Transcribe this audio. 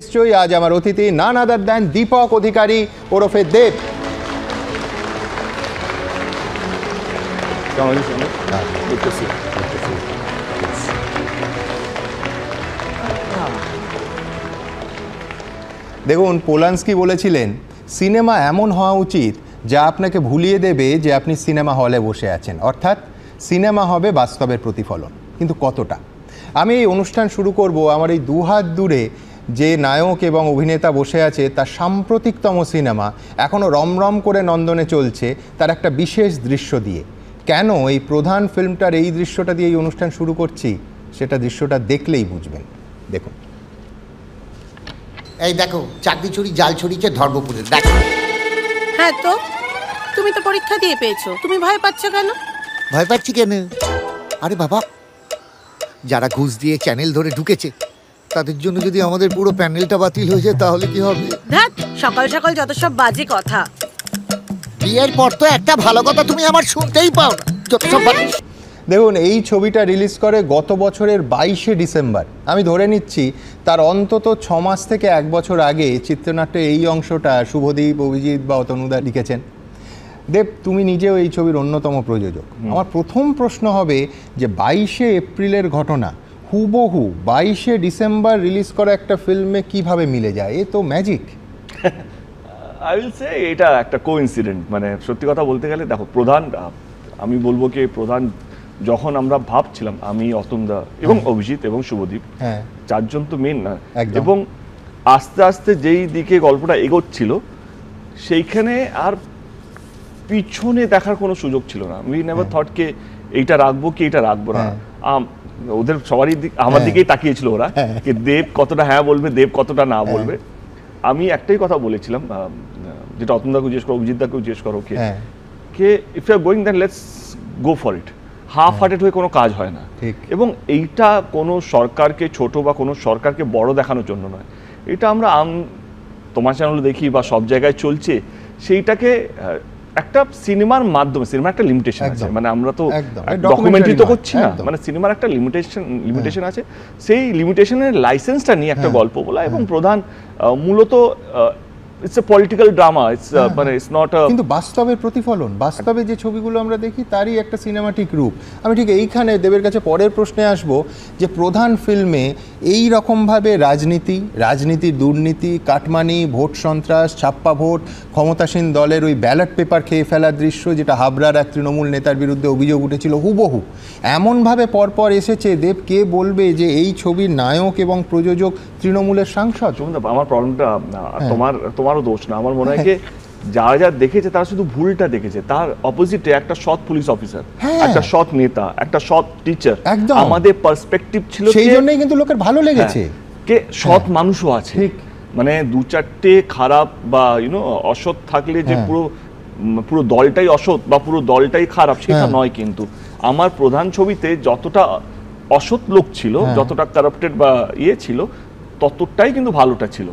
নিশ্চয়ই আজ আমার অতিথি নান আদার দেন দীপক অধিকারী ওরফে দেব। দেখুন, পোলানস্কি বলেছিলেন সিনেমা এমন হওয়া উচিত যা আপনাকে ভুলিয়ে দেবে যে আপনি সিনেমা হলে বসে আছেন, অর্থাৎ সিনেমা হবে বাস্তবের প্রতিফলন। কিন্তু কতটা? আমি এই অনুষ্ঠান শুরু করব আমার এই দুহাত দূরে যে নায়ক এবং অভিনেতা বসে আছে তার সাম্প্রতিকতম সিনেমা এখনও রমরম করে নন্দনে চলছে তার একটা বিশেষ দৃশ্য দিয়ে। কেন এই প্রধান ফিল্মটার এই দৃশ্যটা দিয়ে এই অনুষ্ঠান শুরু করছি সেটা দৃশ্যটা দেখলেই বুঝবেন। দেখুন। এই দেখো, চাকরি চুরি জাল ছড়িয়েছে ধর্মপুরে, দেখো। হ্যাঁ, তো তুমি তো পরীক্ষা দিয়ে পেয়েছো, তুমি ভয় পাচ্ছ কেন? ভয় পাচ্ছি কেন? আরে বাবা, যারা ঘুষ দিয়ে চ্যানেল ধরে ঢুকেছে তাদের জন্য যদি আমাদের পুরো প্যানেলটা বাতিল হয়ে যায় তাহলে কি হবে? ধ্যাৎ, সকাল সকাল যত সব বাজে কথা। বিয়ের পর তো একটা ভালো কথা তুমি আমার শুনতেই পাও না, যত সব দেখুন, এই ছবিটা রিলিজ করে গত বছরের 22শে ডিসেম্বর। আমি ধরে নিচ্ছি তার অন্তত 6 মাস থেকে 1 বছর আগে চিত্রনাট্যে এই অংশটা শুভদীপ, অভিজিৎ বা অতনুদা লিখেছেন। দেব, তুমি নিজেও এই ছবির অন্যতম প্রযোজক। আমার প্রথম প্রশ্ন হবে যে 22শে এপ্রিলের ঘটনা হুবহু 22শে ডিসেম্বর রিলিজ করা একটা ফিল্মে কিভাবে মিলে যায়? এ তো ম্যাজিক। আই উইল সে এটা একটা কোইন্সিডেন্ট। মানে সত্যি কথা বলতে গেলে দেখো, প্রধান আমি বলবো কি প্রধান যখন আমরা ভাবছিলাম, আমি অতনুদা এবং অভিজিৎ এবং শুভদীপ, চারজন তো মেন না, এবং আস্তে আস্তে যেই দিকে গল্পটা এগোচ্ছিল সেইখানে আর পিছনে দেখার কোনো সুযোগ ছিল না। উই নেভার থট কে এইটা রাখবো কি এইটা রাখবো না। ওদের সবারই আমার দিকেই তাকিয়েছিল ওরা, যে দেব কতটা হ্যাঁ বলবে, দেব কতটা না বলবে। আমি একটাই কথা বলেছিলাম, যেটা অতনুদাকে জিজ্ঞেস করো, অভিজিৎদাকেও জিজ্ঞেস করো, okay if you are going then let's go for it. Half hearted হয়ে কোনো কাজ হয় না। এবং এইটা কোনো সরকারকে ছোট বা কোনো সরকারকে বড় দেখানোর জন্য নয়। এটা আমরা তোমার চ্যানেলে দেখি বা সব জায়গায় চলছে, সেইটাকে একটা সিনেমার মাধ্যমে, সিনেমার একটা লিমিটেশন আছে, মানে আমরা তো ডকুমেন্টারি তো করছি না, মানে সিনেমার একটা লিমিটেশন আছে। সেই লিমিটেশনের লাইসেন্সটা নিয়ে একটা গল্প বলা, এবং প্রধান মূলত ইটস এ পলিটিক্যাল ড্রামা, মানে ইটস নট আ, কিন্তু বাস্তবের প্রতিফলন, বাস্তবে যে ছবিগুলো আমরা দেখি তারই একটা সিনেমাটিক রূপ। আমি ঠিক এইখানে দেবের কাছে পরের প্রশ্নে আসব যে প্রধান ফিল্মে এই রকমভাবে রাজনীতির দুর্নীতি, কাটমানি, ভোট সন্ত্রাস, ছাপ্পা ভোট, ক্ষমতাসীন দলের ওই ব্যালট পেপার খেয়ে ফেলার দৃশ্য, যেটা হাবড়ার এক তৃণমূল নেতার বিরুদ্ধে অভিযোগ উঠেছিল, হুবহু এমনভাবে পরপর এসেছে। দেব, কে বলবে যে এই ছবির নায়ক এবং প্রযোজক তৃণমূলের সাংসদ? আমার প্রবলেমটা তোমারও দোষ না। আমার মনে হয় যে যারা দেখেছে তারা শুধু ভুলটা দেখেছে, তার অপোজিটে একটা সৎ পুলিশ অফিসার, একটা সৎ নেতা, একটা সৎ টিচার, আমাদের পার্সপেক্টিভ ছিল, সেই জন্যই কিন্তু লোকের ভালো লেগেছে। কে সৎ মানুষও আছে, মানে দু চারটে খারাপ বা অসৎ থাকলে যে পুরো দলটাই অসৎ বা পুরো দলটাই খারাপ সেটা নয়। কিন্তু আমার প্রধান ছবিতে যতটা অসৎ লোক ছিল, যতটা কারাপ্টেড বা ছিল, ততটাই কিন্তু ভালোটা ছিল।